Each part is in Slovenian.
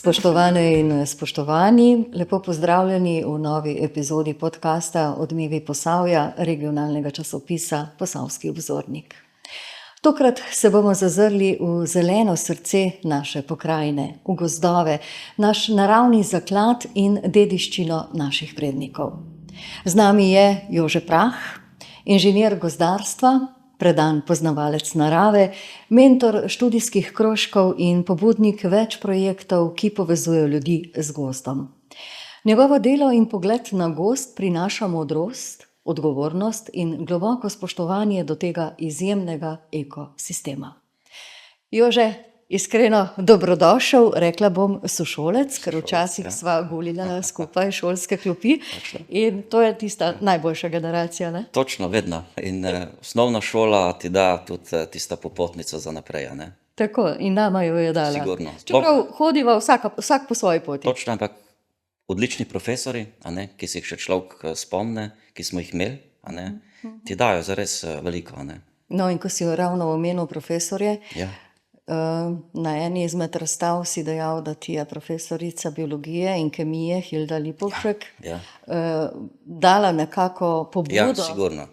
Spoštovane in spoštovani, lepo pozdravljeni v novi epizodi podcasta Odmevi Posavja, regionalnega časopisa Posavski obzornik. Tokrat se bomo zazrli v zeleno srce naše pokrajine, v gozdove, naš naravni zaklad in dediščino naših prednikov. Z nami je Jože Prah, inženir gozdarstva, predan poznavalec narave, mentor študijskih krožkov in pobudnik več projektov, ki povezujejo ljudi z gozdom. Njegovo delo in pogled na gozd prinaša modrost, odgovornost in globoko spoštovanje do tega izjemnega ekosistema. Jože, iskreno dobrodošel, rekla bom sošolec, ker včasih sva gulila skupaj šolske klopi in to je tista najboljša generacija, ne? Točno, vedno. In osnovna šola ti da tudi tista popotnica za naprej, ne? Tako, in nama jo je dala. Sigurno. Čeprav hodiva vsak po svoji poti. Točno, ampak odlični profesori, a ne, ki si jih še človek spomne, ki smo jih imeli, a ne, ti dajo zares veliko, a ne. No, in ko si ravno omenil profesorje, Ja. Na eni izmed razstav si dejal, da ti je profesorica biologije in kemije Hilda Lipovšek Ja. dala nekako pobudo. Ja, sigurno.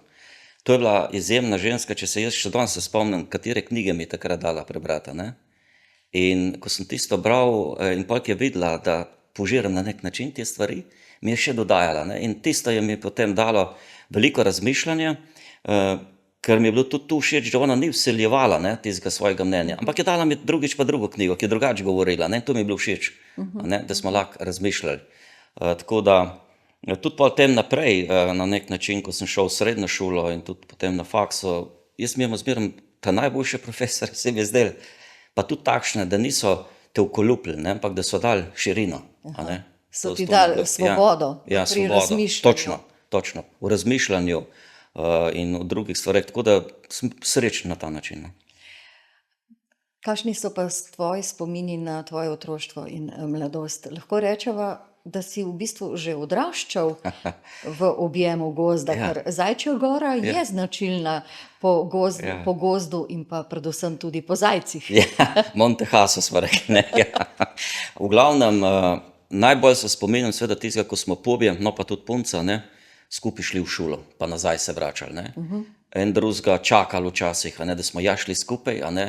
To je bila izjemna ženska, če se jaz še danes se spomnim, katere knjige mi je takrat dala prebrati, ne. In ko sem tisto bral in potem je videla, da požiram na nek način te stvari, mi je še dodajala, ne. In tisto je mi potem dalo veliko razmišljanja, ker mi je bilo tudi tu všeč, da ona ni vseljevala, ne, tistega svojega mnenja, ampak je dala mi drugič pa drugo knjigo, ki je drugače govorila, ne, to mi je bilo všeč, ne, da smo lahko razmišljali. Tako da, tudi potem naprej, na nek način, ko sem šel v srednjo šolo in tudi potem na faksu, jaz mi imam zmeraj ta najboljše profesor, se mi je zdel, pa tudi takšne, da niso te vkolupili, ne, ampak da so dali širino, a ne. So ti dali svobodo pri svobodo. razmišljanju. Točno, v razmišljanju in v drugih stvareh, tako da sem srečen na ta način. Kakšni so pa tvoji spomini na tvoje otroštvo in mladost? Lahko rečeva, da si v bistvu že odraščal v objemu gozda, Ja. ker Zajčja gora je značilna po Ja. gozdu in pa predvsem tudi po zajcih. Ja, Monte Haso smo rekli, ne. Ja. V glavnem, najbolj se spominjam seveda tistega, ko smo pobje, no pa tudi punca, ne, skupaj šli v šolo, pa nazaj se vračali, ne. En drugega čakali včasih, a ne, da smo ja šli skupaj, a ne,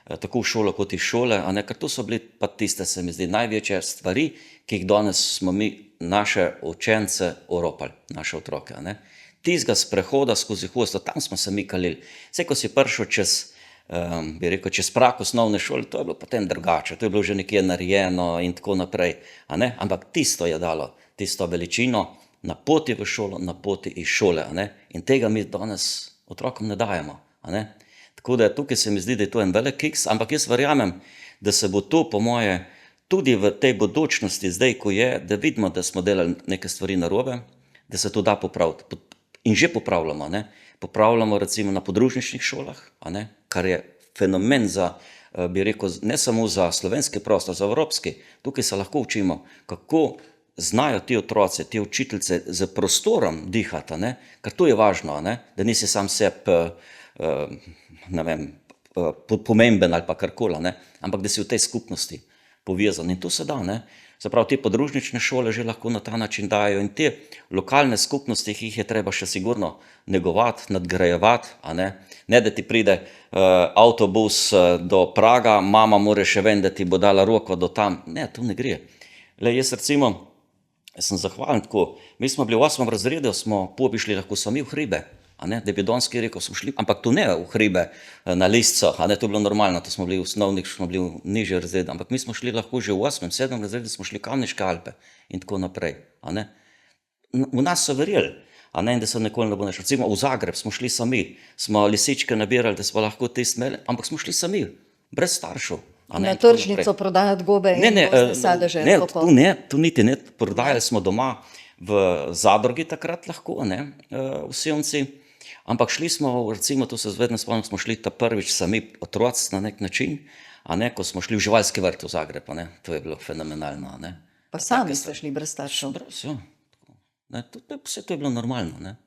tako v šolo kot iz šole, a ne, ker to so bili pa tiste, se mi zdi, največje stvari, ki jih danes smo mi naše učence oropali, naše otroke, a ne. Tistega sprehoda skozi hozdo, tam smo se mi kalili. Saj, ko si prišel čez, bi rekel, čez prag osnovne šole, to je bilo potem drugače, to je bilo že nekje narejeno in tako naprej, a ne, ampak tisto je dalo, tisto veličino, na poti v šolo, na poti iz šole, a ne, in tega mi danes otrokom ne dajemo, a ne. Tako da tukaj se mi zdi, da je to en velik kiks, ampak jaz verjamem, da se bo to po moje tudi v tej bodočnosti zdaj, ko je, da vidimo, da smo delali neke stvari narobe, da se to da popraviti. In že popravljamo, ne. Popravljamo recimo na podružničnih šolah, a ne, kar je fenomen za, bi rekel, ne samo za slovenski prostor, za evropski. Tukaj se lahko učimo, kako znajo ti otroci, ti učiteljice z prostorom dihati, ne, ker to je važno, ne, da nisi sam sebi, ne vem, pomemben ali pa karkoli, ne, ampak da si v tej skupnosti povezan in to se da, ne. Se pravi, te podružnične šole že lahko na ta način dajo in te lokalne skupnosti, ki jih je treba še sigurno negovati, nadgrajevati, a ne, ne da ti pride avtobus do Praga, mama mora še ven, da ti bo dala roko do tam, ne, to ne gre. Le, jaz recimo, sem zahvalen tako, mi smo bili v 8. razredu, smo pobišli lahko sami v hribe, a ne, da bi Donski rekel, smo šli, ampak to ne v hribe na listcah, a ne, to je bilo normalno, to smo bili v osnovnih, smo bili v nižji razred, ampak mi smo šli lahko že v 8., 7. razredu, smo šli Kamniške Alpe in tako naprej, a ne. V nas so verjeli, a ne, in da se nikoli ne bo našel. Recimo v Zagreb smo šli sami, smo lisičke nabirali, da smo lahko te smeli, ampak smo šli sami, brez staršev. Na tržnico prodajati gobe in gozdne sadeže. Ne, tu niti ne, prodajali smo doma v zadrugi takrat lahko, ne, v Sevnici, ampak šli smo, recimo, to se vedno spomnim, smo šli ta prvič sami otroci na nek način, a ne, ko smo šli v živalski vrt v Zagreb, a ne, to je bilo fenomenalno, a ne. Pa sami ste šli brez staršev. Brez, ja. Ne, vse to je bilo normalno, ne.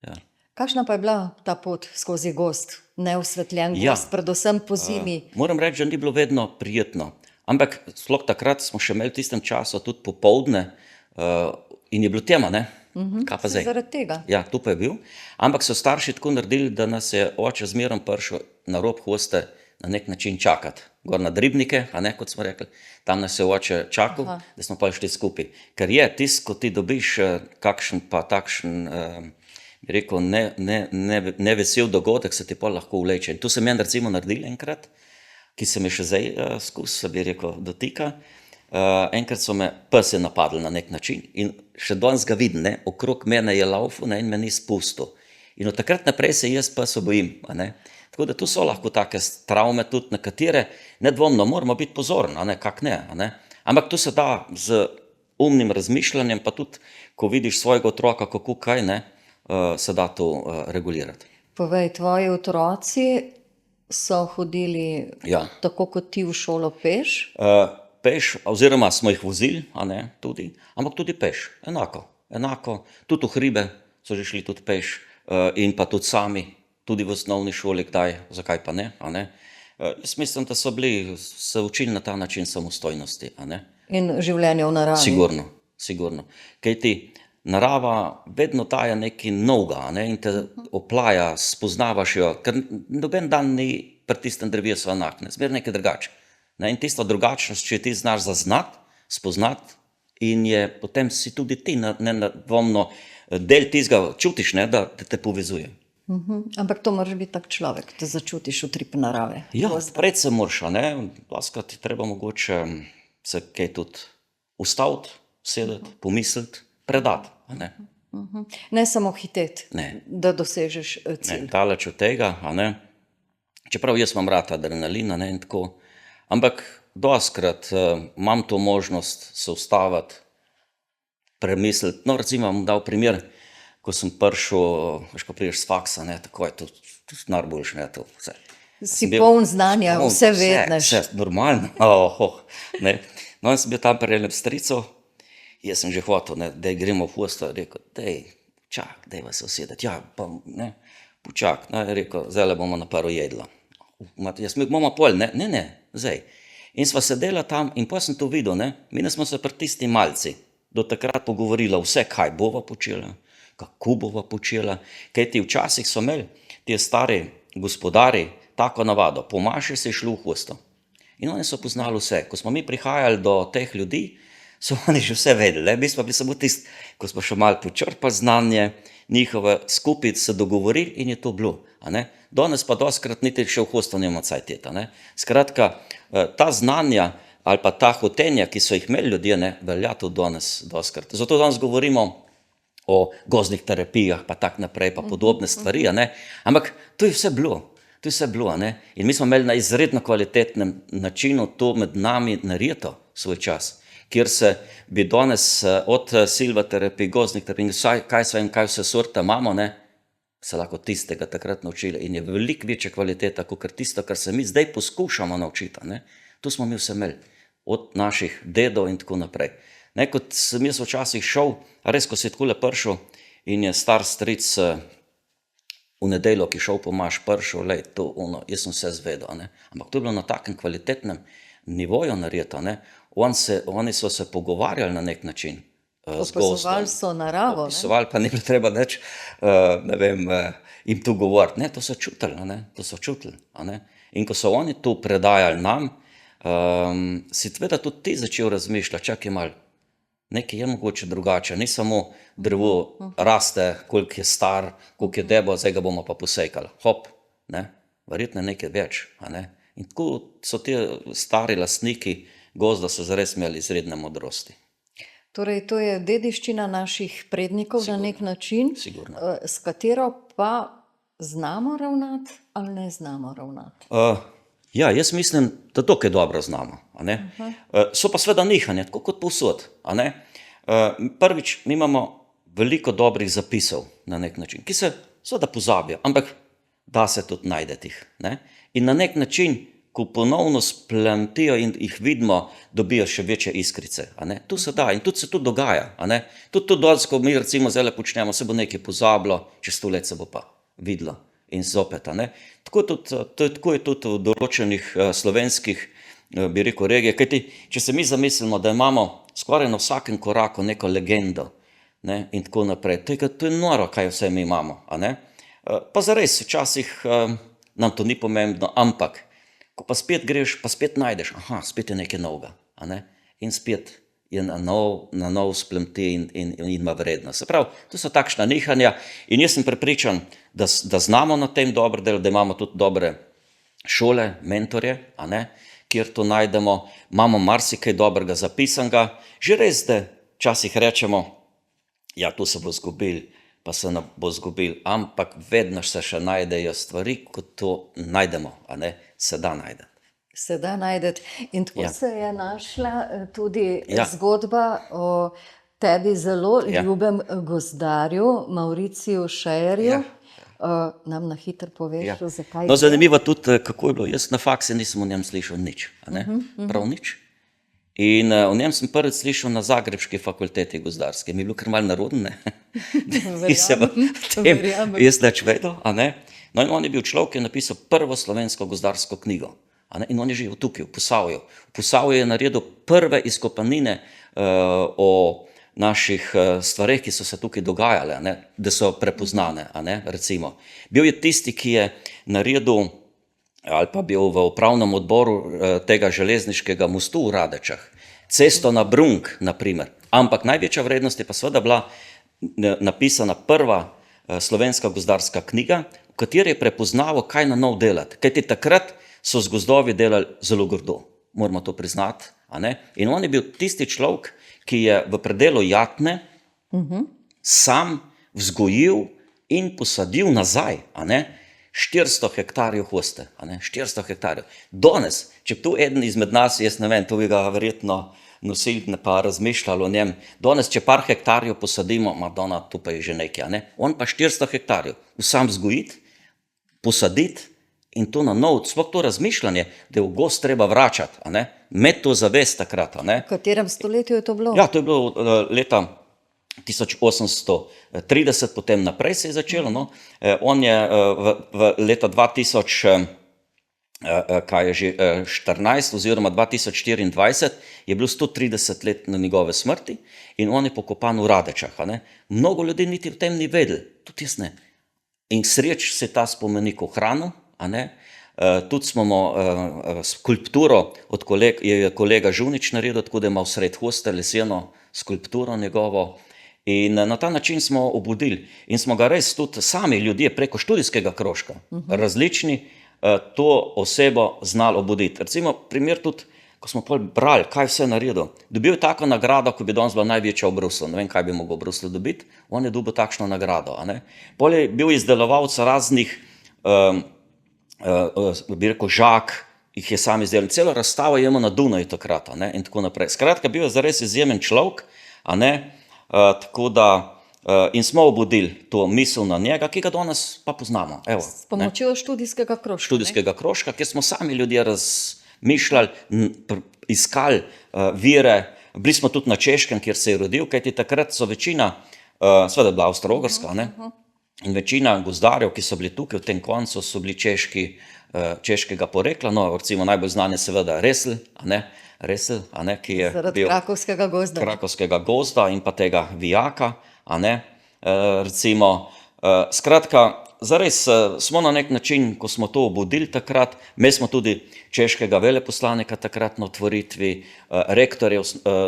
Ja. Kakšna pa je bila ta pot skozi gozd, neosvetljen gozd, predvsem po zimi? Moram reči, da ni bilo vedno prijetno. Ampak sploh takrat smo še imeli v tistem času tudi popoldne in je bilo tema, ne? Kaj pa zdaj? Zaradi tega. Ja, tu pa je bil. Ampak so starši tako naredili, da nas je oče zmerom prišel na rob hoste na nek način čakati. Gor na Ribnike, a ne, kot smo rekli. Tam nas je oče čakal, da smo pa šli skupaj. Ker je tisto, ko ti dobiš kakšen pa takšen, bi rekel, nevesel dogodek, se ti pa lahko vleče. In tu sem recimo naredil enkrat, ki se me še zdaj se bi rekel, dotika. Enkrat so me pse napadli na nek način in še danes ga vidim, ne, okrog mene je laufal, ne, in me ni spustil. In od takrat naprej se jaz psa bojim, a ne. Tako da tu so lahko take travme tudi, na katere nedvomno moramo biti pozorni, a ne, kak ne, a ne. Ampak tu se da z umnim razmišljanjem, pa tudi, ko vidiš svojega otroka, kako kaj, ne, se da to regulirati. Povej, tvoji otroci so hodili tako kot ti v šolo peš? Peš, oziroma smo jih vozili, a ne, tudi, ampak tudi peš, enako, tudi v hribe so že šli tudi peš in pa tudi sami, tudi v osnovni šoli, kdaj, zakaj pa ne, a ne. Jaz mislim, da so bili, se učili na ta način samostojnosti, a ne. In življenje v naravi. Sigurno. Kaj ti narava vedno daje nekaj novega, a ne, in te oplaja, spoznavaš jo, ker noben dan ni pri tistem drevesu enak, ne, zmer nekaj drugače. Ne, in tisto drugačnost, če ti znaš zaznati, spoznati in je potem si tudi ti nedvomno del tistega čutiš, ne, da te povezuje. Ampak to moraš biti tak človek, da začutiš utrip narave. Ja, predvsem moraš, ne, laskrat ti treba mogoče se kaj tudi ustaviti, sedeti, pomisliti, predati, a ne. Ne samo hiteti, Ne. da dosežeš cilj. Ne, daleč od tega, a ne. Čeprav jaz imam rad adrenalin, a ne, in tako. Ampak dostikrat imam to možnost se ustaviti, premisliti. No, recimo, bom dal primer, ko sem prišel, veš, ko prideš s faksa, ne, tako je to najboljše, ne, to vse. Si poln znanja, vse vedneš. Vse, normalno, ne. No, in sem bil tam pri enem stricu, jaz sem že hotel, ne, da gremo v hosto, rekel, dejva se usedeti, ja, pa, ne, počak, no, je rekel, zdaj bomo na prvo jedlo. Jaz mi bomo pol, ne, zdaj. In sva sedela tam in pa sem to videl, ne, mi smo se pri tisti malci do takrat pogovorila vse, kaj bova počela, kako bova počela, kaj ti včasih so imeli ti stari gospodari tako navado, po maši se je šlo v hosto. In oni so poznali vse. Ko smo mi prihajali do teh ljudi, so oni že vse vedeli, ne, mi smo bili samo tisti, ko smo še malo počrpali znanje, njihove skupaj se dogovorili in je to bilo, a ne. Danes pa dostikrat niti še v hosto nima cajt, a ne. Skratka, ta znanja ali pa ta hotenja, ki so jih imeli ljudje, ne, velja tudi danes dostikrat. Zato danes govorimo o gozdnih terapijah, pa tak naprej, pa podobne stvari, a ne. Ampak to je vse bilo, a ne. In mi smo imeli na izredno kvalitetnem načinu to med nami nareto svoj čas, kjer se bi danes od silvoterapij, gozdnih terapij, kaj vse sorta imamo, ne, se lahko tistega takrat naučili in je veliko večja kvaliteta, kot tisto, kar se mi zdaj poskušamo naučiti, ne. To smo mi vse imeli od naših dedov in tako naprej. Ne, kot sem jaz včasih šel, res, ko si takole prišel in je star stric v nedeljo, ki šel po maš, prišel, jaz sem vse zvedel, ne. Ampak to je bilo na takem kvalitetnem nivoju nareto, ne. Oni so se pogovarjali na nek način z gozdom. Opazovali so naravo, ne. Opazovali, pa ni bilo treba nič, ne vem, jim tu govoriti, ne, to so čutili, a ne. In ko so oni to predajali nam, si tveda tudi ti začel razmišljati, čakaj malo, nekaj je mogoče drugače, ni samo drevo raste, koliko je star, koliko je debel, zdaj ga bomo pa posekali. Hop, ne, verjetno nekaj več, a ne. In tako so ti stari lastniki gozda so zares imeli izredne modrosti. Torej, to je dediščina naših prednikov na nek način, Sigurno. s katero pa znamo ravnati ali ne znamo ravnati. Ja, jaz mislim, da dokaj dobro znamo, a ne. So pa seveda nihanja, tako kot povsod, a ne. Prvič, mi imamo veliko dobrih zapisov na nek način, ki se seveda pozabijo, ampak da se tudi najdeti jih, ne. In na nek način, ko ponovno splamtijo in jih vidimo, dobijo še večje iskrice, a ne. Tu se da in tudi se to dogaja, a ne. Tudi danes, ko mi recimo zdajle počnemo, se bo nekaj pozabilo, čez 100 let se bo pa videlo in zopet, a ne. Tako je tudi v določenih slovenskih bi rekel, regije. Kajti, če se mi zamislimo, da imamo skoraj na vsakem koraku neko legendo, ne, in tako naprej, to je noro, kaj vse mi imamo. A ne? Pa zares, včasih nam to ni pomembno, ampak ko pa spet greš, pa spet najdeš, aha, spet je nekaj novega, a ne? In spet je na nov splemti in ima vrednost. Se pravi, to so takšna nihanja in jaz sem prepričan, da znamo na tem dobro delo, da imamo tudi dobre šole, mentorje, a ne, kjer to najdemo, imamo marsikaj dobrega zapisanega, že res, da včasih rečemo, ja, tu se bo zgubil, pa se ne bo zgubil, ampak vedno se še najdejo stvari, ko to najdemo, a ne, se da najdeti. Se da najdeti. In tako Ja. se je našla tudi Ja. zgodba o tebi zelo Ja. ljubem gozdarju, Mauriciju Šejerju. Ja. Nam na hitro poveš, Ja. zakaj No, gre? zanimivo tudi, kako je bilo. Jaz na faksu nisem o njem slišal nič, a ne? Prav nič. In o njem sem prvič slišal na Zagrebški fakulteti gozdarski. Mi je bilo kar malo narodno, ne? Nisem o tem Verjamem. jaz nič vedel, a ne? No in on je bil človek, ki je napisal prvo slovensko gozdarsko knjigo. A ne? In on je živel tukaj, v Posavju. V Posavju je naredil prve izkopanine o naših stvareh, ki so se tukaj dogajale, a ne? Da so prepoznane, a ne? Recimo. Bil je tisti, ki je naredil ali pa bil v upravnem odboru tega železniškega mostu v Radečah, cesto na Brunk, naprimer. Ampak največja vrednost je pa seveda bila napisana prva slovenska gozdarska knjiga, v kateri je prepoznaval, kaj na nov delati. Kajti takrat so z gozdovi delali zelo grdo, moramo to priznati, a ne? In on je bil tisti človek, ki je v predelu Jatne sam vzgojil in posadil nazaj, a ne? 400 hektarjev hoste, a ne? 400 hektarjev. Danes, če bi tu eden izmed nas, jaz ne vem, to bi ga verjetno nosili pa razmišljali o njem, danes, če par hektarjev posadimo, Madonna, tu pa je že nekaj, a ne? On pa 400 hektarjev, sam vzgojiti, posaditi in to na nov, sploh to razmišljanje, da je v gozd treba vračati, a ne? Med to zavest takrat, a ne? V katerem stoletju je to bilo? Ja, to je bilo leta 1830, potem naprej se je začelo. No. On je v leta 2014 oziroma 2024 je bilo 130 let na njegove smrti in on je pokopan v Radečah. A ne. Mnogo ljudi niti o tem ni vedeli, tudi jaz ne. In sreč se ta spomenik ohranil, a ne. Tudi smo skulpturo je kolega Žunič naredil, tako da ima v sred hoste leseno skulpturo njegovo. In na ta način smo obudili in smo ga res tudi sami ljudje preko študijskega krožka, različni, to osebo znali obuditi. Recimo primer tudi, ko smo pol brali, kaj vse naredil. Dobil je tako nagrado, ko bi danes bila največja v Bruslu. Ne vem, kaj bi mogel v Bruslu dobiti. On je dobil takšno nagrado. A ne? Pol je bil izdelovalec raznih, bi rekel, žak, jih je sam izdelal. Celo razstavo je imel na Dunaju takrat, a ne? In tako naprej. Skratka, bil je zares izjemen človek, a ne? Tako da in smo obudili to misel na njega, ki ga danes pa poznamo. Evo, S pomočjo študijskega krožka. študijskega krožka, kjer smo sami ljudje razmišljali, iskali vire. Bili smo tudi na Češkem, kjer se je rodil, kajti takrat so večina, seveda bila Avstro-Ogrska, ne? In večina gozdarjev, ki so bili tukaj v tem koncu, so bili češkega porekla. No, recimo najbolj znan je seveda Resl, a ne? Resl, a ne? Ki je Zaradi bil Krakovskega gozda. Krakovskega gozda in pa tega vijaka, a ne, recimo, skratka, zares smo na nek način, ko smo to obudili takrat, imeli smo tudi češkega veleposlanika takrat na otvoritvi, rektorjev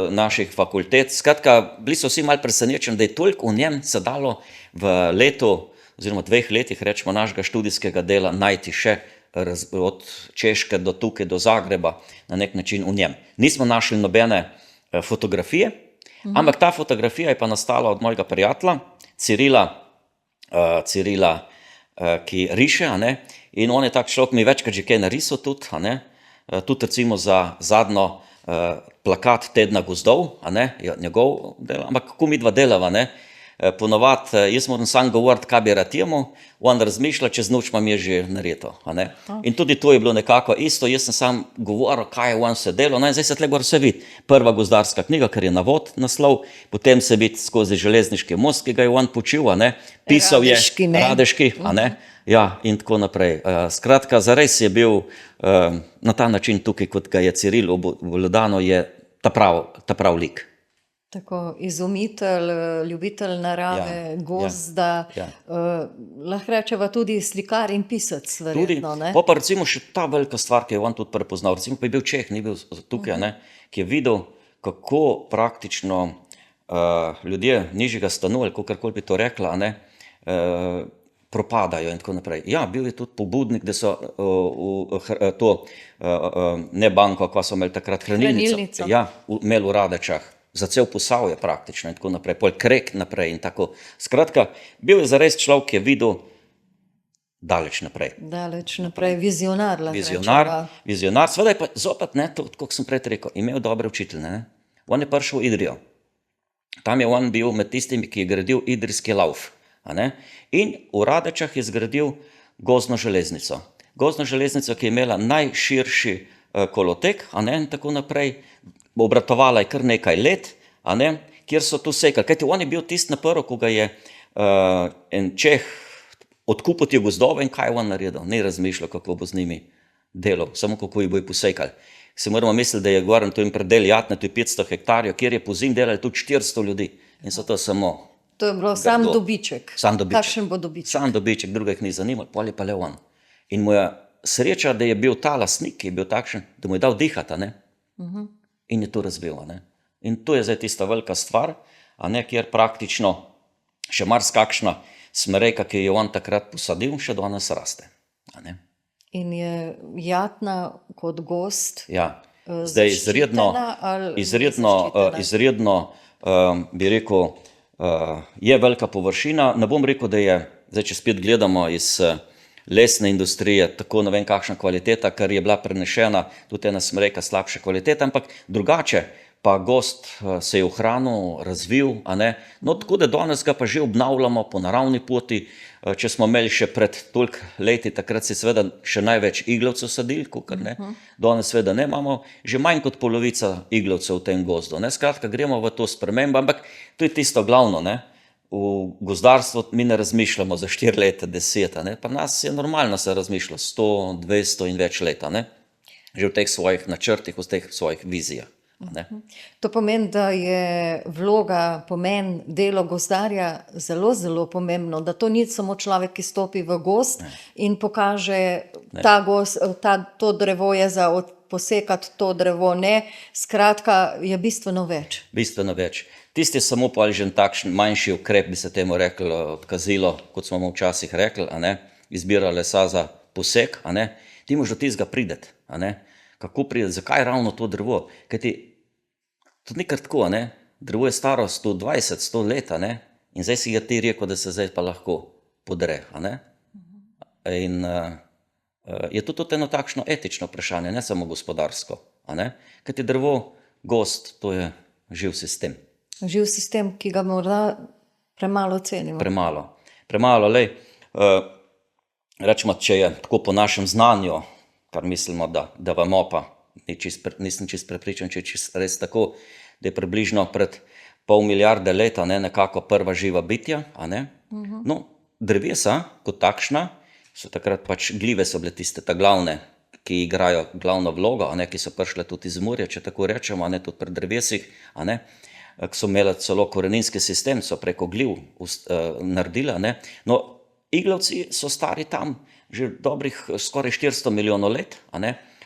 naših fakultet, skratka, bili so vsi malo presenečeni, da je toliko v njem se dalo v letu, oziroma 2 letih, rečemo, našega študijskega dela najti še od Češke do tukaj, do Zagreba, na nek način v njem. Nismo našli nobene fotografije, ampak ta fotografija je pa nastala od mojega prijatelja, Cirila, ki riše, a ne, in on je tak človek, mi večkrat že kaj narisal tudi, a ne, tudi recimo za zadnjo plakat Tedna gozdov, a ne, njegov del, ampak kako mi dva delava, ne, ponovadi, jaz moram sam govoriti, kaj bi rad imel, on razmišlja, čez noč imam je že nareto. In tudi to je bilo nekako isto, jaz sem sam govoril, kaj je on vse delal, in zdaj se tle gor vse vidi. Prva gozdarska knjiga, ker je navod naslov, potem se vidi skozi železniški most, ki ga je on počil, pisal je Radeški, ja, in tako naprej. Skratka, zares je bil na ta način tukaj, kot ga je Ciril obvladano, je ta prav lik. Tako izumitelj, ljubitelj narave, gozda, lahko rečeva tudi slikar in pisec, verjetno, ne? Pa recimo še ta velika stvar, ki je on tudi prepoznal, recimo pa je bil Čeh, ni bil tukaj, ki je videl, kako praktično ljudje nižjega stanu, ali kakorkoli bi to rekla, propadajo in tako naprej. Ja, bil je tudi pobudnik, da so ne banko, ko so imeli takrat hranilnico, ja, imeli v Radečah, za cel Posavje praktično in tako naprej, pol Krek naprej in tako. Skratka, bil je zares človek, ki je videl daleč naprej. Daleč naprej, vizionar, lahko Vizionar, seveda je pa zopet, to, kot sem prej rekel, imel dobre učitelje, On je prišel v Idrijo. Tam je on bil med tistimi, ki je gradil idrijski lauf. In v Radečah je zgradil gozdno železnico. Gozdno železnico, ki je imela najširši kolotek, in tako naprej, obratovala je kar nekaj let, kjer so tu sekali. Kajti on je bil tisti na prvo, ko ga je en Čeh odkupil te gozdove in kaj je on naredil. Ne razmišljal, kako bo z njimi delal, samo kako jih bo posekali. Se moramo misliti, da je govorim, to jim predel Jatne, to je 500 hektarjev, kjer je po zim delali tudi 400 ljudi. In so to samo... To je bilo sam dobiček. Kakšen bo dobiček? Sam dobiček, druga jih ni zanimal, pol je pa le on. In mu je sreča, da je bil ta lastnik, ki je bil takšen, da mu je dal dihati, in je to razbil. In to je zdaj tista velika stvar, kjer praktično še marsikakšna smrejka, ki je on takrat posadil, še danes raste. In je Jatna kot gost zdaj izredno, bi rekel, je velika površina. Ne bom rekel, da je, zdaj če spet gledamo iz lesne industrije, tako ne vem kakšna kvaliteta, ker je bila prenešena tudi ena smrejka slabše kvalitete, ampak drugače pa gost se je ohranil, razvil, No, tako da danes ga pa že obnavljamo po naravni poti. Če smo imeli še pred toliko leti, takrat si seveda še največ iglavcev sadili, kakor ne. Danes seveda ne imamo, že manj kot polovica iglavcev v tem gozdu. Skratka, gremo v to spremembo, ampak to je tisto glavno, V gozdarstvu mi ne razmišljamo za 4 leta, 10, pa nas je normalno se razmišljalo 100, 200 in več leta, Že v teh svojih načrtih, v teh svojih vizijah. To pomeni, da je vloga, pomen, delo gozdarja zelo, zelo pomembno, da to ni samo človek, ki stopi v gozd in pokaže, to drevo je za posekati, to drevo ne. Skratka, je bistveno več. Bistveno več. Tisti je samo pa že takšen manjši ukrep, bi se temu reklo, odkazilo, kot smo mu včasih rekli, izbira lesa za posek, Ti moraš do tistega prideti, Kako pride, zakaj ravno to drevo? Kajti, to ni kar tako, Drevo je staro 120, 100 let, In zdaj si ga ti rekel, da se zdaj pa lahko podre, In je to tudi eno takšno etično vprašanje, ne samo gospodarsko, Kajti drevo, gozd, to je živ sistem. Živ sistem, ki ga morda premalo cenimo. Premalo, rečemo, če je tako po našem znanju, kar mislimo, da vemo, pa nisem čist prepričan, če je čist res tako, da je približno pred 500 milijarde leta nekako prva živa bitja, No, drevesa kot takšna, so takrat pač gljive so bile tiste ta glavne, ki igrajo glavno vlogo, ki so prišle tudi iz morja, če tako rečemo, tudi pri drevesih, ki so imeli celo koreninski sistem, so preko gljiv naredili, No, iglavci so stari tam že dobrih skoraj 400 milijonov let,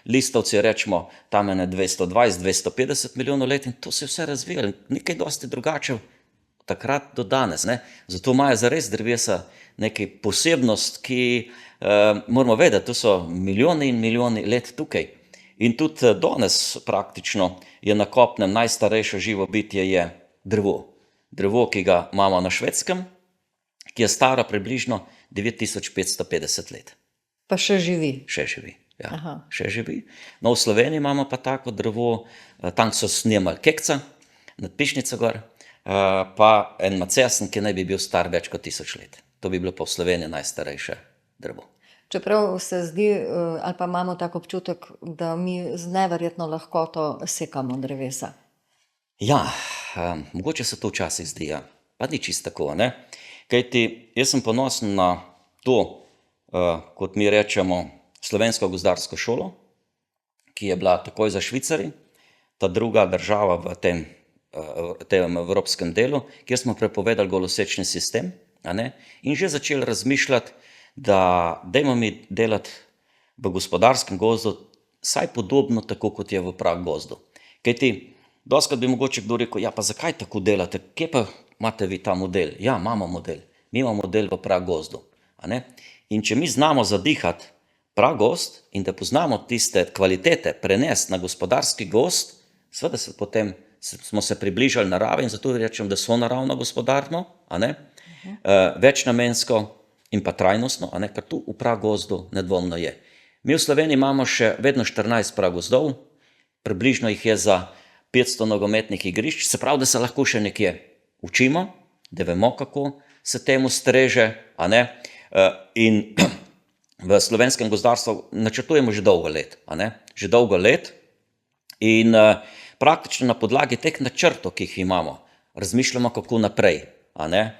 Listovci rečemo tam 220-250 milijonov let in to se je vse razvijalo, nekaj dosti drugače takrat do danes, Zato imajo zares drevesa nekaj posebnost, ki moramo vedeti, to so milijoni in milijoni let tukaj. In tudi danes praktično je na kopnem najstarejše živo bitje je drevo. Drevo, ki ga imamo na Švedskem, ki je staro približno 9550 let. Pa še živi? Še živi, še živi. No, v Sloveniji imamo pa tako drevo, tam so snemali kekca, nad Pišnico gor, pa en macesen, ki naj bi bil star več kot 1000 let. To bi bilo pa v Sloveniji najstarejše drevo. Čeprav se zdi, ali pa imamo tak občutek, da mi z neverjetno lahkoto sekamo drevesa. Ja, mogoče se to včasih zdi, ja. Pa ni čisto tako, ne? Kajti jaz sem ponosen na to, kot mi rečemo, Slovensko gozdarsko šolo, ki je bila takoj za Švicari, ta druga država v tem evropskem delu, kjer smo prepovedali golosečni sistem, a ne? In že začeli razmišljati, da dajmo mi delati v gospodarskem gozdu saj podobno tako, kot je v pragozdu. Kajti dostikrat bi mogoče kdo rekel, ja pa zakaj tako delate, kje pa imate vi ta model? Ja, imamo model. Mi imamo model v pragozdu. A ne? In če mi znamo zadihati pragozd in da poznamo tiste kvalitete prenesti na gospodarski gozd, seveda smo se približali naravi in zato rečem, da so naravno gospodarno, a ne? Večnamensko in pa trajnostno, a ne? Ker tu v pragozdu nedvomno je. Mi v Sloveniji imamo še vedno 14 pragozdov, približno jih je za 500 nogometnih igrišč, se pravi, da se lahko še nekje učimo, da vemo, kako se temu streže, a ne? In v slovenskem gozdarstvu načrtujemo že dolgo let, a ne? Že dolgo let in praktično na podlagi teh načrtov, ki jih imamo, razmišljamo, kako naprej, a ne?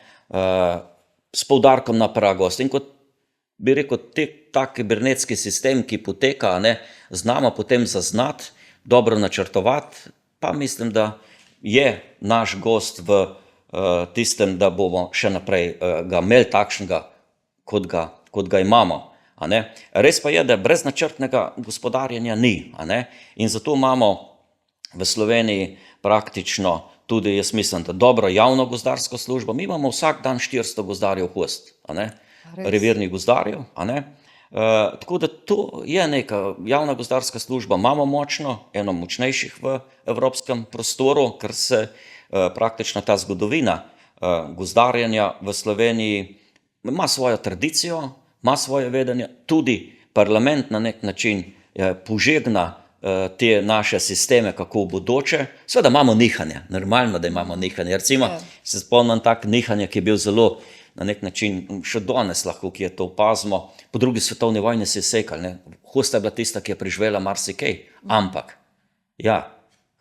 S poudarkom na pragozd. In kot bi rekel, ta kibernetski sistem, ki poteka, a ne, znamo potem zaznati, dobro načrtovati, pa mislim, da je naš gozd v tistem, da bomo še naprej ga imeli takšnega, kot ga imamo. A ne. Res pa je, da brez načrtnega gospodarjenja ni. A ne. In zato imamo v Sloveniji praktično tudi, jaz mislim, da dobro javno gozdarsko službo. Mi imamo vsak dan 400 gozdarjev gozd, a ne, revirnih gozdarjev, a ne. Tako da to je neka javna gozdarska služba, imamo močno, eno močnejših v evropskem prostoru, ker se praktično ta zgodovina gozdarjenja v Sloveniji ima svojo tradicijo, ima svoje vedenje, tudi parlament na nek način požegna te naše sisteme, kako v bodoče. Seveda imamo nihanje, normalno, da imamo nihanje. Recimo, se spomnim tak nihanje, ki je bil zelo na nek način, še danes lahko, ki je to opazimo, po drugi svetovni vojni se je sekal, ne. Hosta je bila tista, ki je preživela marsikaj, ampak, ja,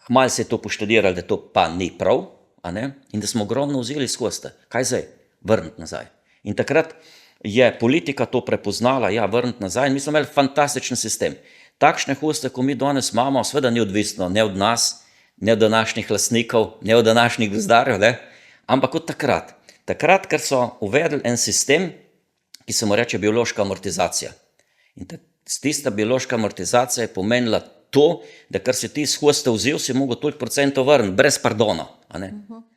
hmalo se je to poštudiralo, da to pa ni prav, a ne, in da smo ogromno vzeli iz hoste. Kaj zdaj? Vrniti nazaj. In takrat je politika to prepoznala, ja, vrniti nazaj, in mi smo imeli fantastičen sistem. Takšne hoste, ko mi danes imamo, seveda ni odvisno ne od nas, ne od današnjih lastnikov, ne od današnjih gozdarjev, ne, ampak od takrat. Takrat, ker so uvedli en sistem, ki se mu reče biološka amortizacija. In tista biološka amortizacija je pomenila to, da kar si ti iz hoste vzel, si mogel toliko procentov vrniti, brez pardona. A ne?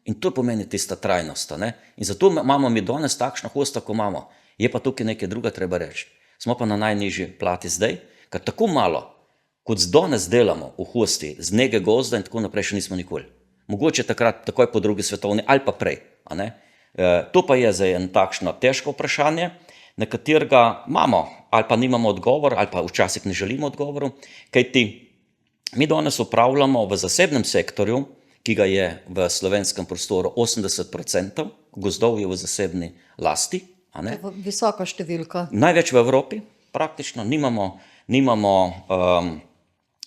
In to pomeni tista trajnost. A ne? In zato imamo mi danes takšno hosto, ko imamo. Je pa tukaj nekaj druga treba reči. Smo pa na najnižji plati zdaj, ker tako malo, kot danes delamo v hosti, z nege gozda in tako naprej, še nismo nikoli. Mogoče takrat, takoj po drugi svetovni, ali pa prej. A ne? To pa je zdaj en takšno težko vprašanje, na katerega imamo ali pa nimamo odgovor, ali pa včasih ne želimo odgovoru, kajti mi danes upravljamo v zasebnem sektorju, ki ga je v slovenskem prostoru 80% gozdov je v zasebni lasti. A ne? To je visoka številka. Največ v Evropi, praktično nimamo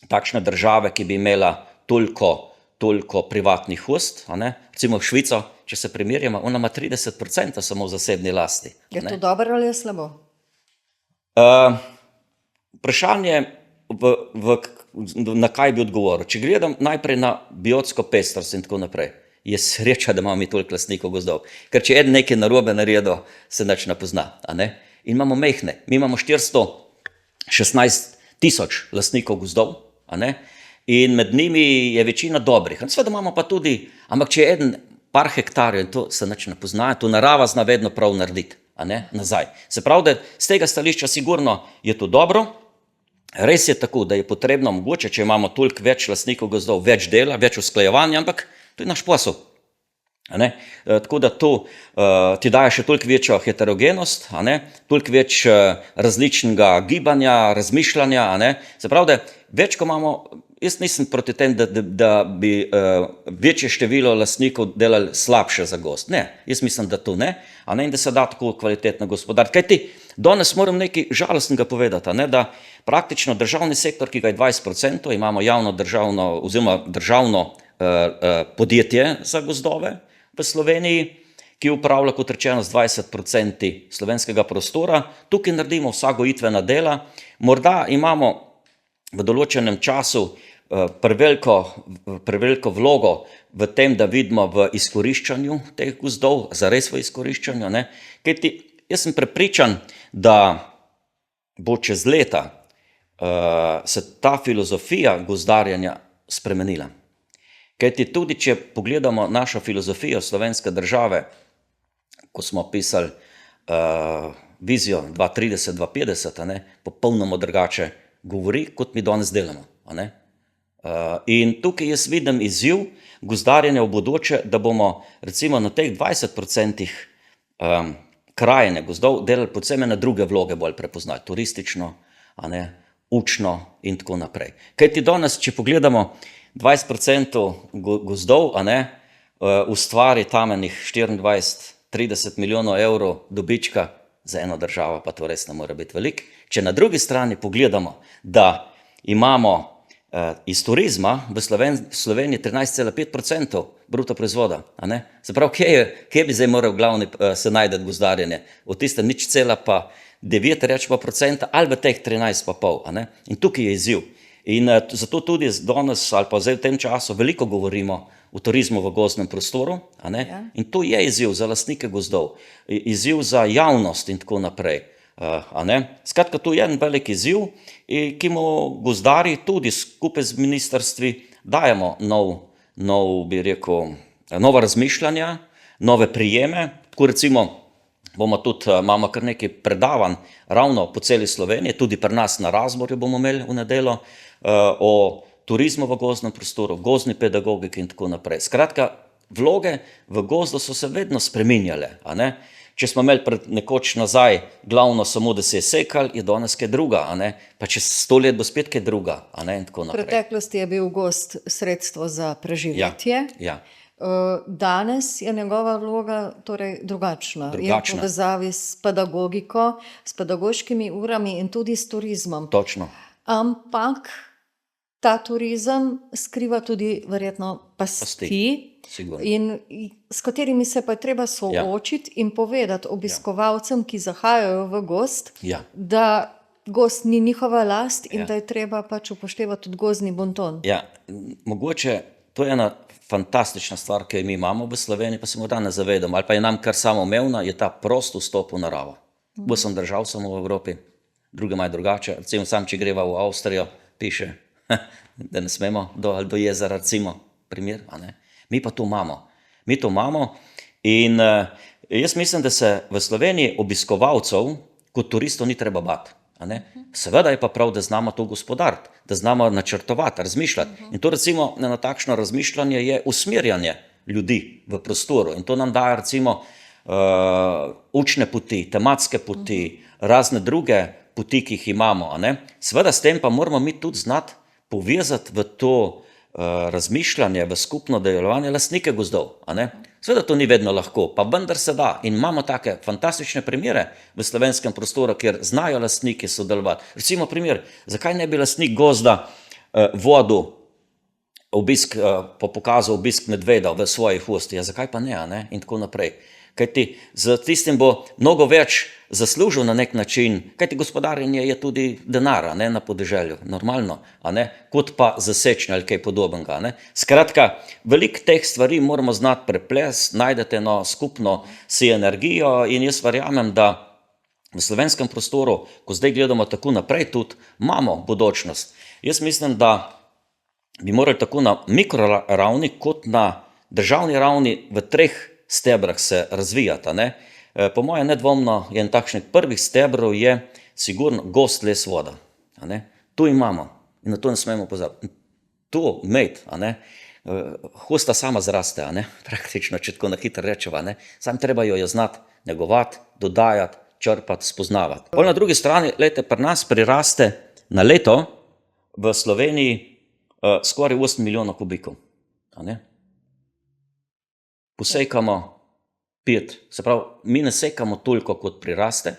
takšne države, ki bi imela toliko privatnih host. A ne? Recimo v Švico, če se primerjamo, ona ima 30% samo v zasebni lasti. Je to dobro ali je slabo? Vprašanje, na kaj bi odgovoril. Če gledam najprej na biotsko pestrost in tako naprej, je sreča, da imamo mi toliko lastnikov gozdov. Ker če eden nekaj narobe naredil, se nič ne pozna. A ne? In imamo mehne. Mi imamo 416 tisoč lastnikov gozdov, a ne? In med njimi je večina dobrih. Seveda imamo pa tudi, ampak če je eden par hektarjev in to se nič ne pozna, to narava zna vedno prav narediti, a ne, nazaj. Se pravi, da z tega stališča sigurno je to dobro. Res je tako, da je potrebno mogoče, če imamo toliko več lastnikov gozdov, več dela, več usklajevanja, ampak to je naš posel. A ne? Tako da to ti daje še toliko večjo heterogenost, a ne? Toliko več različnega gibanja, razmišljanja. A ne? Se pravi, da več, ko imamo jaz nisem proti tem, da bi večje število lastnikov delali slabše za gozd. Ne, jaz mislim, da to ne, a ne, in da se da tako kvalitetno gospodariti. Kajti, danes moram nekaj žalostnega povedati, ne, da praktično državni sektor, ki ga je 20%, imamo javno državno oziroma državno podjetje za gozdove v Sloveniji, ki upravlja, kot rečeno, z 20% slovenskega prostora. Tukaj naredimo vsa gojitvena dela. Morda imamo v določenem času preveliko vlogo v tem, da vidimo v izkoriščanju teh gozdov, zares v izkoriščanju. Ne? Kajti jaz sem prepričan, da bo čez leta se ta filozofija gozdarjenja spremenila. Kajti tudi, če pogledamo našo filozofijo slovenske države, ko smo pisali vizijo 2030-2050, popolnoma drugače govori, kot mi danes delamo. In tukaj jaz vidim izziv gozdarjenja v bodoče, da bomo recimo na teh 20% krajine gozdov delali predvsem na druge vloge bolj prepoznali, turistično, učno in tako naprej. Kajti danes, če pogledamo 20% gozdov, ustvari tam enih 24-30 milijonov evrov dobička, za eno državo pa to res ne more biti veliko. Če na drugi strani pogledamo, da imamo iz turizma v Sloveniji 13,5% bruto proizvoda, se pravi, kje bi zdaj moral glavni se najti gozdarjenje? Od tiste 0,9 rečemo procenta ali v teh 13,5. In tukaj je izziv. In zato tudi danes ali pa zdaj v tem času veliko govorimo o turizmu v gozdnem prostoru, in to je izziv za lastnike gozdov, izziv za javnost in tako naprej. Skratka, to je en velik izziv, ki mu gozdarji tudi skupaj z ministrstvi dajemo nova razmišljanja, nove prijeme. Tako recimo imamo kar nekaj predavanj ravno po celi Sloveniji, tudi pri nas na Razborju bomo imeli v nedeljo o turizmu v gozdnem prostoru, gozdni pedagogiki in tako naprej. Skratka, vloge v gozdu so se vedno spreminjale. Če smo imeli pred nekoč nazaj glavno samo, da se je sekal, je danes kaj druga. Pa čez 100 let bo spet kaj druga. In tako V naprej. preteklosti je bil gozd sredstvo za preživetje. Ja. Danes je njegova vloga torej drugačna. Je v Drugačna. povezavi s pedagogiko, s pedagoškimi urami in tudi s turizmom. Točno. Ampak ta turizem skriva tudi verjetno pasti, Sigurno. in s katerimi se pa je treba soočiti in povedati obiskovalcem, ki zahajajo v gozd, Ja. da gozd ni njihova last in Ja. da je treba pač upoštevati tudi gozdni bonton. Ja, mogoče to je ena fantastična stvar, ki jo mi imamo v Sloveniji, pa se morda ne zavedamo, ali pa je nam kar samoumevna, je ta prost vstop v naravo. Bo sem držav samo v Evropi, druge imajo drugače. Recimo sam, če greva v Avstrijo, piše, da ne smemo do jezera, recimo, primer. Mi pa to imamo. Mi to imamo in jaz mislim, da se v Sloveniji obiskovalcev kot turistov ni treba bati. Seveda je pa prav, da znamo to gospodariti, da znamo načrtovati, razmišljati. In to recimo na takšno razmišljanje je usmerjanje ljudi v prostoru. In to nam daje recimo učne poti, tematske poti, razne druge poti, ki jih imamo. Seveda s tem pa moramo mi tudi znati povezati v to razmišljanje, v skupno delovanje lastnike gozdov. Seveda to ni vedno lahko, pa vendar se da. In imamo take fantastične primere v slovenskem prostoru, kjer znajo lastniki sodelovati. Recimo primer, zakaj ne bi lastnik gozda vodil pokazal obisk medveda v svojih usti, zakaj pa ne, in tako naprej. Kajti z tistim bo mnogo več zaslužil na nek način, kajti gospodarjenje je tudi denar, na podeželju, normalno, kot pa zasečnje ali kaj podobnega. Skratka, veliko teh stvari moramo znati preplesti, najdete eno skupno si energijo in jaz verjamem, da v slovenskem prostoru, ko zdaj gledamo tako naprej, tudi imamo bodočnost. Jaz mislim, da bi morali tako na mikroravni kot na državni ravni v 3 stebrah se razvijata. Po mojem nedvomno je en takšnih prvih stebrov je sigurno gozd, les, voda. To imamo in na to ne smemo pozabiti. To imeti, hosta sama zraste, praktično, če tako na hitro rečeva. Sam treba jo je znati negovati, dodajati, črpati, spoznavati. Na drugi strani, pri nas priraste na leto v Sloveniji skoraj 8 milijonov kubikov. A ne? Posekamo 5, se pravi, mi ne sekamo toliko, kot priraste,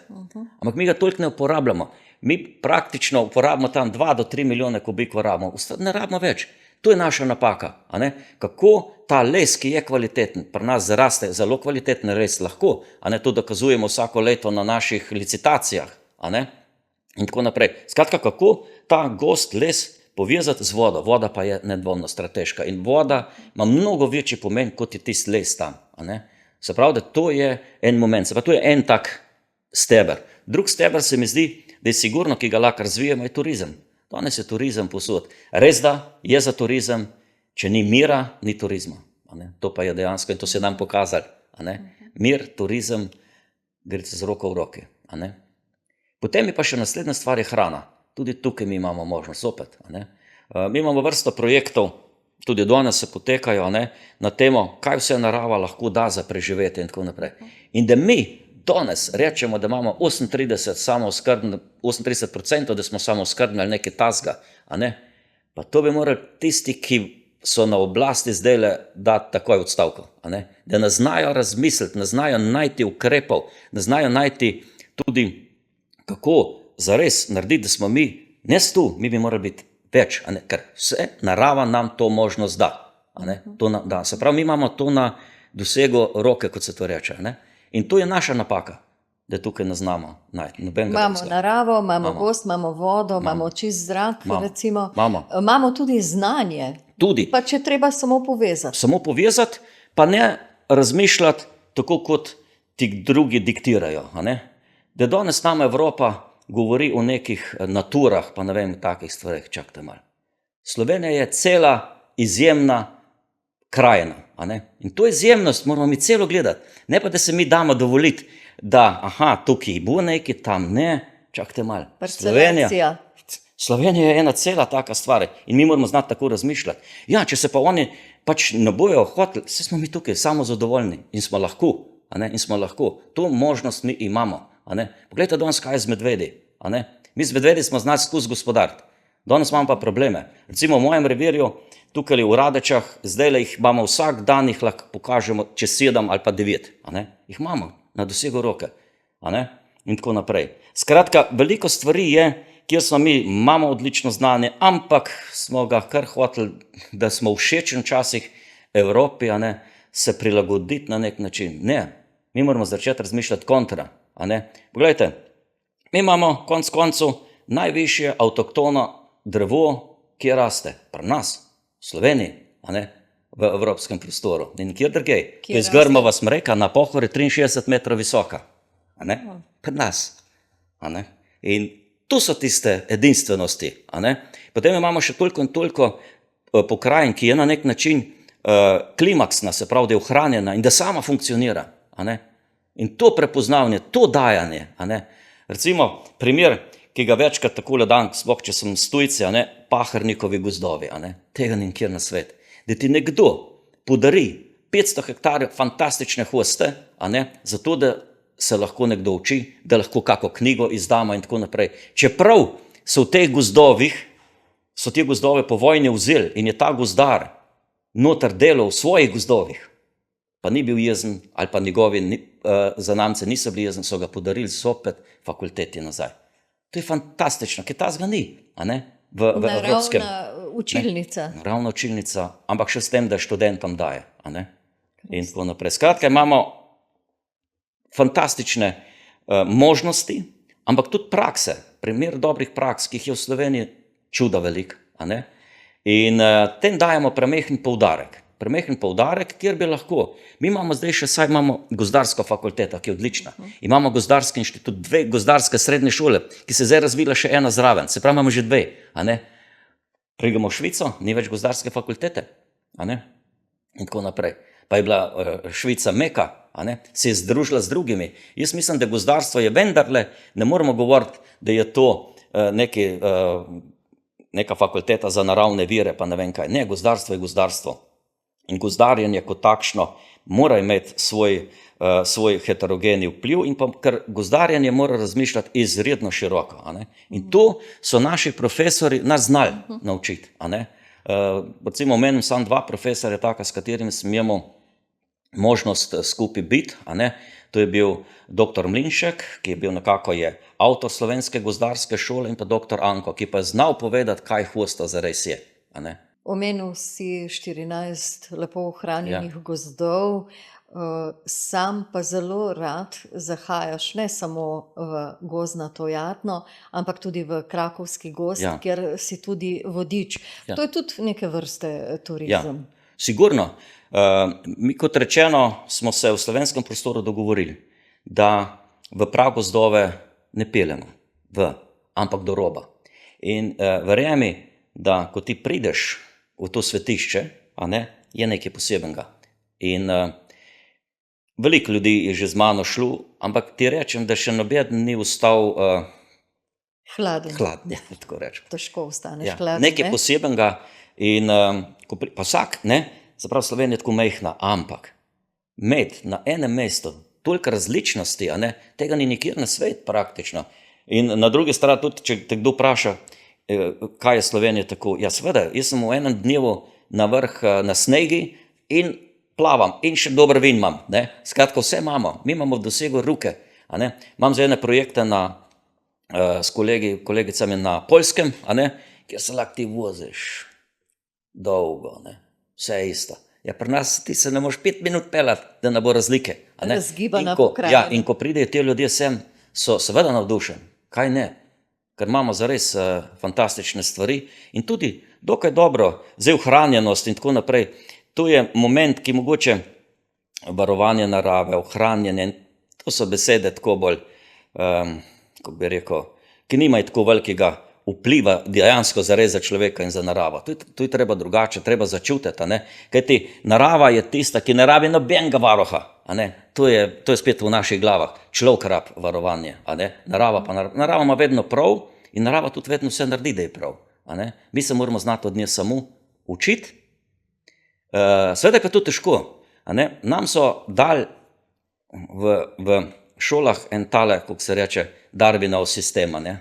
ampak mi ga toliko ne uporabljamo. Mi praktično uporabimo tam 2 do 3 milijone kubikov rabimo, ne rabimo več. To je naša napaka. A ne? Kako ta les, ki je kvaliteten, pri nas zaraste zelo kvaliteten les, lahko, a ne, to dokazujemo vsako leto na naših licitacijah, a ne? In tako naprej. Skratka, kako ta gost les povezati z vodo. Voda pa je nedvomno strateška in voda ima mnogo večji pomen, kot je tisti les tam. A ne? Se pravi, da to je en moment, se pravi, to je en tak steber. Drug steber se mi zdi, da je sigurno, ki ga lahko razvijemo, je turizem. Danes je turizem posod. Res da je za turizem, če ni mira, ni turizma. A ne? To pa je dejansko in to se nam pokazali. A ne? Mir, turizem, gre z roko v roki. A ne? Potem je pa še naslednja stvar, je hrana. Tudi tukaj mi imamo možnost opet. A ne? Mi imamo vrsto projektov, tudi danes se potekajo, a ne, na temo, kaj vse narava lahko da za preživeti in tako naprej. In da mi danes rečemo, da imamo 38%, da smo samooskrbni ali nekaj tasga, a ne, pa to bi morali tisti, ki so na oblasti zdajle dati takoj odstavko, a ne, da ne znajo razmisliti, ne znajo najti ukrepov, ne znajo najti tudi, kako zares narediti, da smo mi, ne tu, mi bi morali biti več, a ne, ker vse narava nam to možnost da, a ne, to da. Se pravi, mi imamo to na dosegu roke, kot se to reče, ne, in to je naša napaka, da tukaj ne znamo najti nobenega Imamo razloga. naravo, imamo gost, imamo vodo, imamo čist zrak, recimo. Imamo tudi znanje. Tudi. Pa če treba samo povezati. Samo povezati, pa ne razmišljati tako, kot ti drugi diktirajo, a ne. Da danes nam Evropa govori o nekih naturah, pa ne vem, takih stvarih, čakajte malo. Slovenija je cela izjemna krajina, a ne? In to izjemnost moramo mi celo gledati. Ne pa, da se mi damo dovoliti, da, aha, tukaj bo nekaj, tam ne, čakajte malo. Slovenija je ena cela taka stvar in mi moramo znati tako razmišljati. Ja, če se pa oni pač ne bojo hoteli, vse smo mi tukaj samozadovoljni in smo lahko, a ne? In smo lahko. To možnost mi imamo. Poglejte danes, kaj je z medvedi. Mi z medvedi smo znali skozi gospodariti. Danes imamo pa probleme. Recimo v mojem revirju, tukaj v Radečah, zdaj jih imamo vsak dan, jih lahko pokažemo čez 7 ali pa 9. Jih imamo na dosegu roke. In tako naprej. Skratka, veliko stvari je, kjer smo mi, imamo odlično znanje, ampak smo ga kar hoteli, da smo všečen včasih Evropi, se prilagoditi na nek način. Ne, mi moramo začeti razmišljati kontra. Poglejte, mi imamo konc koncu najvišje avtoktono drevo, kje raste? Pri nas, v Sloveniji, v evropskem prostoru. In kjer drugej? To je zgrmova smreka na Pohori 63 metrov visoka. Pri nas. In tu so tiste edinstvenosti. Potem imamo še toliko in toliko pokrajin, ki je na nek način klimaksna, se pravi, da je ohranjena in da sama funkcionira. In to prepoznavanje, to dajanje. Recimo primer, ki ga večkrat takole dan, sploh če sem s tujci, Pahrnikovi gozdovi, tega nikjer na svet. Da ti nekdo podari 500 hektarjev fantastične hoste, zato da se lahko nekdo uči, da lahko kako knjigo izdamo in tako naprej. Čeprav so v teh gozdovih, so te gozdove po vojni vzeli in je ta gozdar noter delal v svojih gozdovih, pa ni bil jezen, ali pa njegovi zanamce niso bili jezen, so ga podarili zopet fakulteti nazaj. To je fantastično, ker tazga ni, v evropskem. Naravna učilnica. Naravna učilnica, ampak še s tem, da študentom daje. In tako naprej. Skratka, imamo fantastične možnosti, ampak tudi prakse, primer dobrih praks, ki jih je v Sloveniji čuda veliko. In tem dajemo premehen poudarek. Premehen poudarek, kjer bi lahko. Mi imamo zdaj še, saj imamo gozdarsko fakulteto, ki je odlična. Imamo gozdarski inštitut, 2 gozdarske srednje šole, ki se zdaj razvila še ena zraven. Se pravi, imamo že 2. Prigamo v Švico, ni več gozdarske fakultete. In tako naprej. Pa je bila Švica meka, se je združila z drugimi. Jaz mislim, da gozdarstvo je vendarle, ne moramo govoriti, da je to neka fakulteta za naravne vire, pa ne vem kaj. Ne, gozdarstvo je gozdarstvo. In gozdarjenje kot takšno mora imeti svoj heterogeni vpliv, in pa ker gozdarjenje mora razmišljati izredno široko. In to so naši profesori nas znali naučiti. Recimo omenim samo dva profesorja, taka, s katerimi sem imel možnost skupaj biti, a ne. To je bil dr. Mlinšek, ki je bil nekako avtor slovenske gozdarske šole, in pa dr. Anko, ki pa je znal povedati, kaj hosta zares je, a ne. Omenil si 14 lepo ohranjenih gozdov, sam pa zelo rad zahajaš ne samo v gozdnato Jatno, ampak tudi v Krakovski gozd, Ja. kjer si tudi vodič. Ja. To je tudi neke vrste turizem. Sigurno. Mi, kot rečeno, smo se v slovenskem prostoru dogovorili, da v pragozdove ne peljemo, ampak do roba. In verjemi, da ko ti prideš v to svetišče, a ne, je nekaj posebenega. In veliko ljudi je že z mano šlo, ampak ti rečem, da še nobeden ni ostal Hladen. hladen, tako rečem. Težko ostaneš Ja, hladen. nekaj posebenega in pa vsak, ne, se pravi, Slovenija je tako majhna, ampak imeti na enem mestu toliko različnosti, a ne, tega ni nikjer na svet praktično. In na drugi strani tudi, če te kdo vpraša, kaj je Slovenija tako, ja seveda, jaz sem v enem dnevu na vrh na snegi in plavam in še dober vin imam, ne, skratka vse imamo, mi imamo v dosegu ruke, a ne, imam za ene projekte s kolegicami na Poljskem, a ne, kjer se lahko ti voziš dolgo, ne, vse je isto. Ja, pri nas ti se ne moreš 5 minut peljati, da ne bo razlike. A ne? Razgibana In ko- pokrajina. Ja, in ko pridejo ti ljudje sem, so seveda navdušeni. Kaj ne? Ker imamo zares fantastične stvari in tudi dokaj dobro, zdaj ohranjenost in tako naprej. To je moment, ki mogoče varovanje narave, ohranjanje, to so besede tako bolj, kako bi rekel, ki nimajo tako velikega vpliva dejansko zares za človeka in za naravo. To je treba drugače, treba začutiti, a ne. Kajti narava je tista, ki ne rabi nobenega varuha, a ne. To je spet v naših glavah. Človek rab varovanje, a ne. Narava ima vedno prav in narava tudi vedno vse naredi, da je prav, a ne. Mi se moramo znati od nje samo učiti. Seveda je pa to težko, a ne. Nam so dali v šolah en tale, kako se reče, Darwinov sistem, a ne.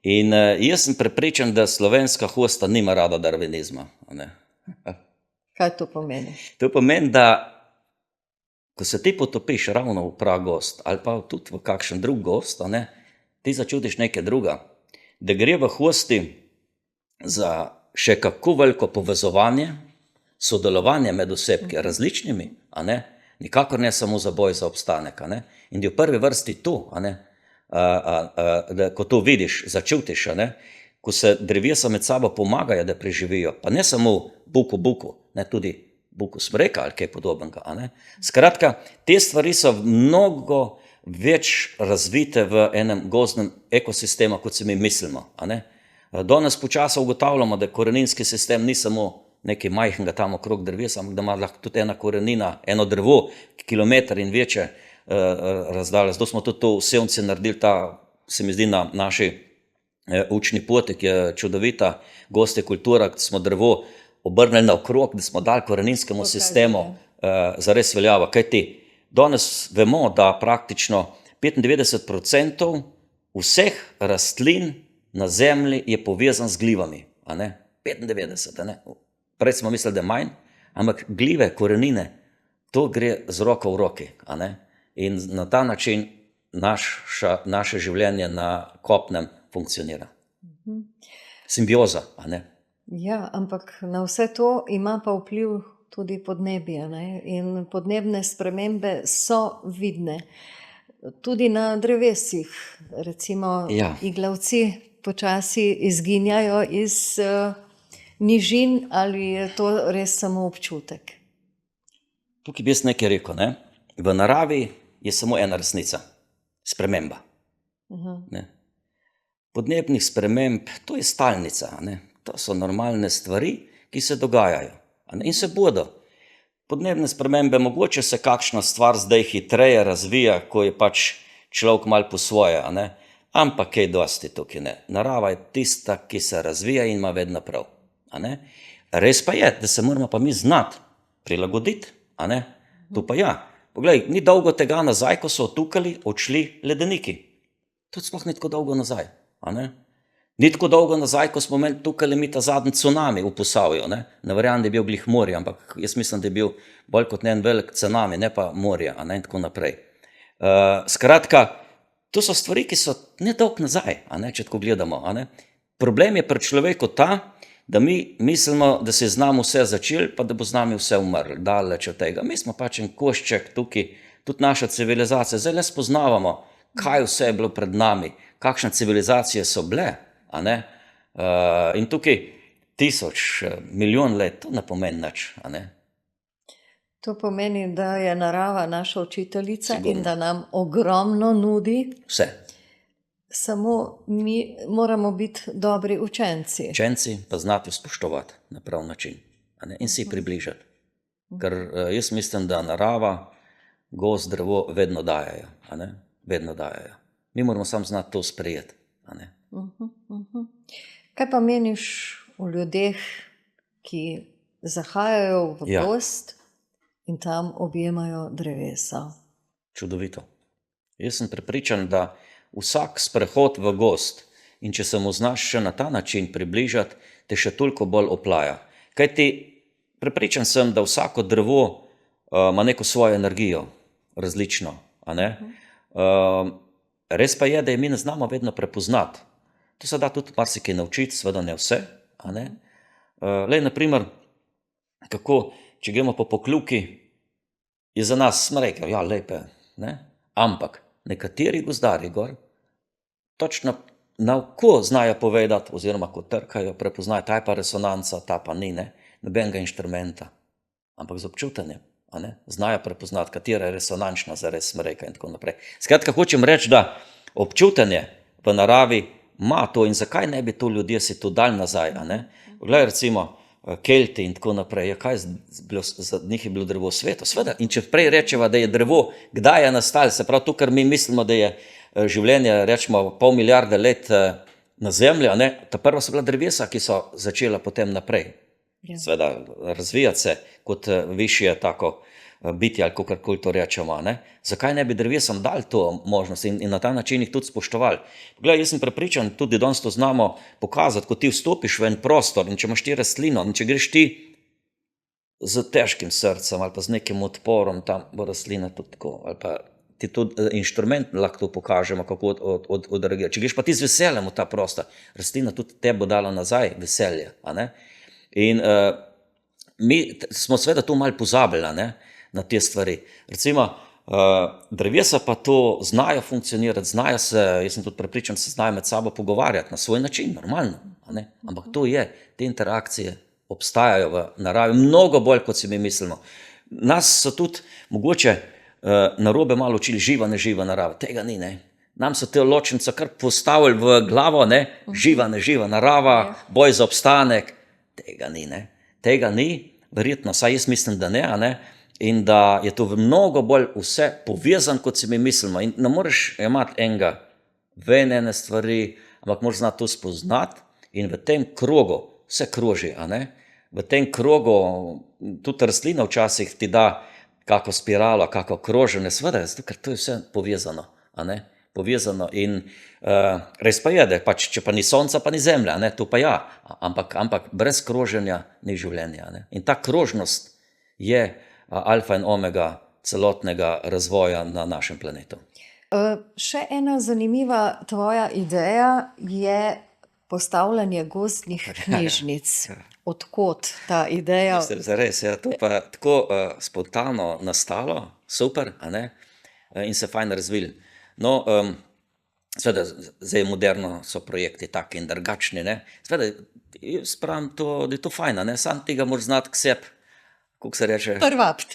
In jaz sem prepričan, da slovenska hosta nima rada darvinizma. A ne. Kaj to pomeni? To pomeni, da ko se ti potopiš ravno v pragost ali pa tudi v kakšen drug gost, a ne, ti začutiš nekaj druga. Da gre v hosti za še kako veliko povezovanje, sodelovanje med osebki različnimi, a ne, nikakor ne samo za boj za obstanek, a ne. In je v prvi vrsti to, a ne, da ko to vidiš, začutiš, a ne, ko se drevesa med sabo pomagajo, da preživijo, pa ne samo buku, ne, tudi buku smreka ali kaj podobnega, a ne. Skratka, te stvari so mnogo več razvite v enem gozdnem ekosistemu, kot se mi mislimo, a ne. Danes počasi ugotavljamo, da koreninski sistem ni samo nekaj majhnega tam okrog drevesa, ampak da ima lahko tudi ena korenina, eno drevo, kilometer in večje razdalje. Zato smo tudi to v Sevnici naredili, se mi zdi, na naši učni poti, ki je čudovita, gost je kultura, ko smo drevo obrnili naokrog, da smo dali koreninskemu sistemu zares veljavo. Kajti danes vemo, da praktično 95% vseh rastlin na zemlji je povezan z glivami, a ne? 95, a ne? Prej smo mislili, da je manj, ampak glive, korenine, to gre z roko v roki, a ne? In na ta način naše življenje na kopnem funkcionira. Simbioza, a ne? Ja, ampak na vse to ima pa vpliv tudi podnebje, ne? In podnebne spremembe so vidne. Tudi na drevesih, recimo Ja. iglavci počasi izginjajo iz nižin, ali je to res samo občutek? Tukaj bi jaz nekaj rekel, ne? V naravi je samo ena resnica, sprememba. Ne? Podnebnih sprememb, to je stalnica, a ne? To so normalne stvari, ki se dogajajo, a ne? In se bodo. Podnebne spremembe, mogoče se kakšna stvar zdaj hitreje razvija, ko je pač človek malo po svoje, a ne? Ampak kaj dosti tukaj ne. Narava je tista, ki se razvija in ima vedno prav, a ne? Res pa je, da se moramo pa mi znati prilagoditi, a ne? To pa ja. Poglej, ni dolgo tega nazaj, ko so odšli ledeniki. Tudi sploh ni tako dolgo nazaj, a ne? Ni tako dolgo nazaj, ko smo imeli tukaj mi ta zadnji tsunami v Posavju. Ne verjamem, da je bil glih morje, ampak jaz mislim, da je bil bolj kot ne en velik tsunami, ne pa morje, a ne, in tako naprej. Skratka, to so stvari, ki so ne dolgo nazaj, a ne, če tako gledamo. A ne. Problem je pri človeku ta, da mi mislimo, da se je z nami vse začelo, pa da bo z nami vse umrlo, daleč od tega. Mi smo pač en košček tukaj, tudi naša civilizacija. Zdaj le spoznavamo, kaj vse je bilo pred nami, kakšne civilizacije so bile. A ne? In tukaj 1000, milijon let, to ne pomeni nič. A ne? To pomeni, da je narava naša učiteljica Sigurno. in da nam ogromno nudi, Vse. samo mi moramo biti dobri učenci. Učenci pa znati spoštovati na prav način, a ne? In si približati. Ker jaz mislim, da narava, gozd, drevo vedno dajajo. A ne? Vedno dajajo. Mi moramo samo znati to sprejeti. A ne? Kaj pa meniš o ljudeh, ki zahajajo v Ja. gozd in tam objemajo drevesa? Čudovito. Jaz sem prepričan, da vsak sprehod v gozd, in če se mu znaš še na ta način približati, te še toliko bolj oplaja. Kajti prepričan sem, da vsako drevo ima neko svojo energijo, različno. A ne? Res pa je, da je mi ne znamo vedno prepoznati. To se da tudi marsikaj naučiti, seveda ne vse. A ne? Lej, na primer, kako, če gremo po Pokljuki, je za nas, smo rekli, ja, lepe, ne? Ampak nekateri gozdarji gor točno na oko znajo povedati, oziroma ko trkajo, prepoznajo, ta je pa resonanca, ta pa ni, ne? Nobenega inštrumenta, ampak z občutenjem. A ne? Znajo prepoznati, katera je resonančna za res smreka in tako naprej. Skratka, hočem reči, da občutenje v naravi ima to in zakaj ne bi to ljudje si to dali nazaj. A ne? Glej, recimo, Kelti in tako naprej, kaj za njih je bilo drevo sveto? Sveda, in če prej rečeva, da je drevo, kdaj je nastalo, se pravi to, kar mi mislimo, da je življenje, rečemo, 500 milijarde let na Zemlji, a ne? Ta prva so bila drevesa, ki so začela potem naprej. Sveda, razvijati se kot višje tako biti, ali kakorkoli to rečemo. Ne? Zakaj ne bi drevesom dali to možnost in na ta način jih tudi spoštovali? Poglej, jaz sem prepričan, tudi danes to znamo pokazati, ko ti vstopiš v en prostor in če imaš ti rastlino in če greš ti z težkim srcem ali pa z nekim odporom, tam bo rastlina tudi tako, ali pa ti tudi inštrument lahko to pokažemo, kako odreagirati. Če greš pa ti z veseljem v ta prostor, rastlina tudi te bo dala nazaj veselje. A ne? In mi smo seveda tu malo pozabili, ne, na te stvari. Recimo, drevesa pa to znajo funkcionirati, znajo se, jaz sem tudi prepričan, se znajo med sabo pogovarjati na svoj način, normalno. Ne? Ampak to je, te interakcije obstajajo v naravi mnogo bolj, kot si mi mislimo. Nas so tudi mogoče narobe malo učili živa, neživa narava. Tega ni, ne. Nam so te ločnice kar postavili v glavo, ne, živa, neživa narava, boj za obstanek. Tega ni, ne. Tega ni, verjetno, saj jaz mislim, da ne, a ne, in da je to mnogo bolj vse povezan, kot si mi mislimo. In ne moreš imati enega ene stvari, ampak moraš znati to spoznati in v tem krogu vse kroži, a ne. V tem krogu tudi rastlina včasih ti da kako spiralo, kako kroženje, seveda, ker to je vse povezano, a ne. Povezano in res pa je, da pač, če pa ni sonca, pa ni zemlja, ne, to pa ja, ampak brez kroženja ni življenja. Ne. In ta krožnost je alfa in omega celotnega razvoja na našem planetu. Še ena zanimiva tvoja ideja je postavljanje gozdnih knjižnic. Odkot ta ideja? Zares, ja, to pa tako spontano nastalo, super, a ne, in se fajn razvili. No, seveda, zdaj moderno so projekti taki in drugačni, ne. Seveda, jaz pravim to, da je to fajn, ne, sam tega moraš znati k sebi, kako se reče? Prvapt.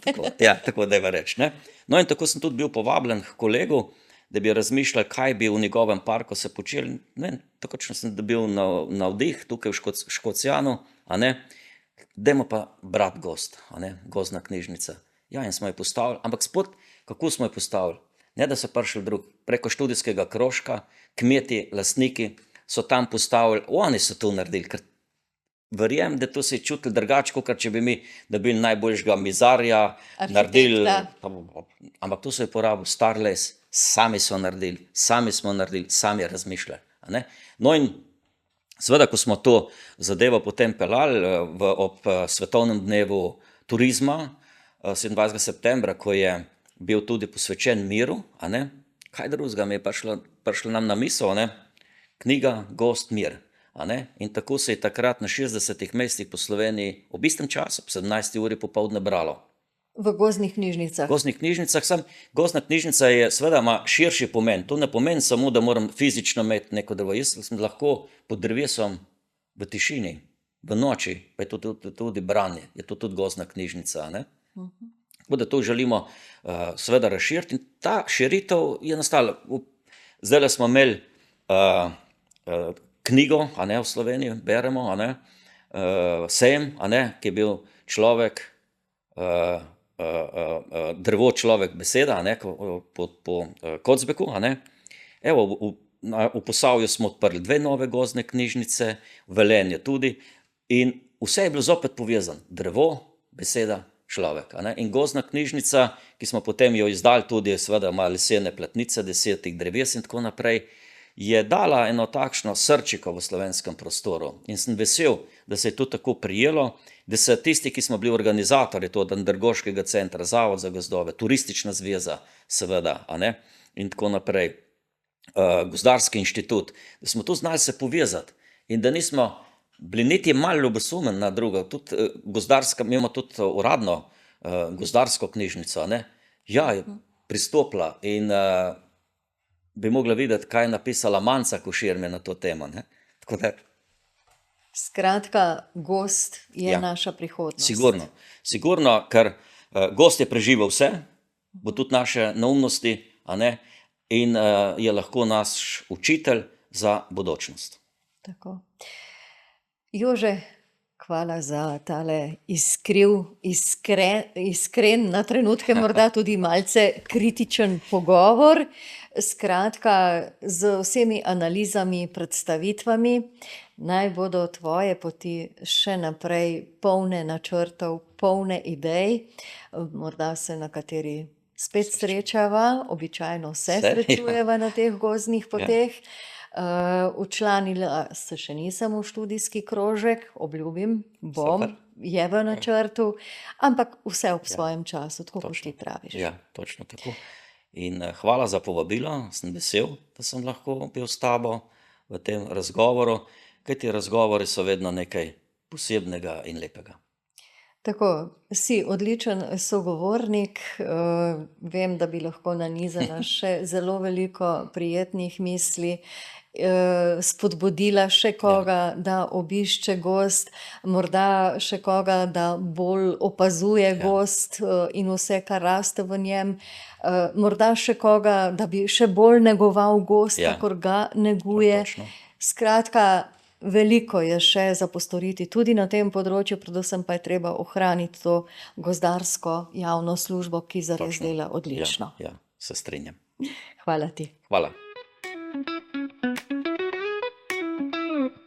Tako, ja, tako dajva reči, ne. No, in tako sem tudi bil povabljen k kolegu, da bi razmišljali, kaj bi v njegovem parku se počeli. Ne, takočno sem dobil navdih tukaj v Škocijanu, a ne, dajmo pa brati gozd, a ne, gozdna knjižnica. Ja, in smo jo postavili, ampak spod, kako smo jo postavili? Ne, da so prišli preko študijskega krožka, kmeti, lastniki so tam postavili, oni so to naredili, ker verjamem, da to se je čutili drugače, kot če bi mi dobili najboljšega mizarja, naredili, ampak to so je porabil star les, sami so naredili, sami smo naredili, sami razmišljali, A ne? No in seveda, ko smo to zadevo potem peljali ob svetovnem dnevu turizma 27. septembra, ko je bil tudi posvečen miru, a ne? Kaj drugega mi je prišlo nam na misel, a ne? Knjiga Gost mir. A ne? In tako se je takrat na 60 mestih po Sloveniji ob istem času, ob 17. uri popoldne bralo. V gozdnih knjižnicah. V gozdnih knjižnicah, gozdna knjižnica je seveda ima širši pomen. To ne pomeni samo, da moram fizično imeti neko drevo. Jaz sem lahko pod drevesom v tišini, v noči, pa je to tudi branje, je to tudi gozdna knjižnica. Ne? Tako da to želimo seveda razširiti in ta širitev je nastala. Zdaj smo imeli knjigo, a ne, v Sloveniji beremo, a ne, Sejem, a ne, ki je bil človek, drevo človek beseda, a ne, po Kocbeku, a ne. Evo, v Posavju smo odprli 2 nove gozdne knjižnice, v Velenju tudi in vse je bilo zopet povezano. Drevo, beseda, človek, a ne. In gozdna knjižnica, ki smo potem jo izdali tudi, seveda ima lesene platnice, 10 dreves in tako naprej, je dala eno takšno srčiko v slovenskem prostoru in sem vesel, da se je to tako prijelo, da se tisti, ki smo bili organizatorji od Andragoškega centra, Zavod za gozdove, Turistična zveza, seveda, a ne, in tako naprej, Gozdarski inštitut, da smo tu znali se povezati in da nismo bili niti malo ljubosumen na drugo, tudi gozdarska, mi imamo tudi uradno gozdarsko knjižnico, a ne, ja, je pristopila in bi mogla videti, kaj je napisala Manca Košir na to temo. Ne? Tako da, skratka, gozd je naša prihodnost. Sigurno, ker gozd je preživel vse, bo tudi naše neumnosti, a ne, in je lahko naš učitelj za bodočnost. Tako. Jože, hvala za tale iskren, na trenutke morda tudi malce kritičen pogovor. Skratka, z vsemi analizami, predstavitvami, naj bodo tvoje poti še naprej polne načrtov, polne idej. Morda se na kateri spet srečava, običajno se srečujeva na teh gozdnih poteh. Včlanila se še nisem v študijski krožek, obljubim, bom, je v načrtu, ampak vse ob svojem času, tako kot ti praviš. Ja, točno tako. In hvala za povabilo, sem vesel, da sem lahko bil s tabo v tem razgovoru, kajti razgovori so vedno nekaj posebnega in lepega. Tako, si odličen sogovornik, vem, da bi lahko nanizala še zelo veliko prijetnih misli, spodbudila še koga, da obišče gozd, morda še koga, da bolj opazuje gozd in vse, kar raste v njem, morda še koga, da bi še bolj negoval gozd, kakor ga neguje. Skratka, veliko je še za postoriti tudi na tem področju, predvsem pa je treba ohraniti to gozdarsko javno službo, ki zares dela odlično. Ja, se strinjam. Hvala ti. Hvala.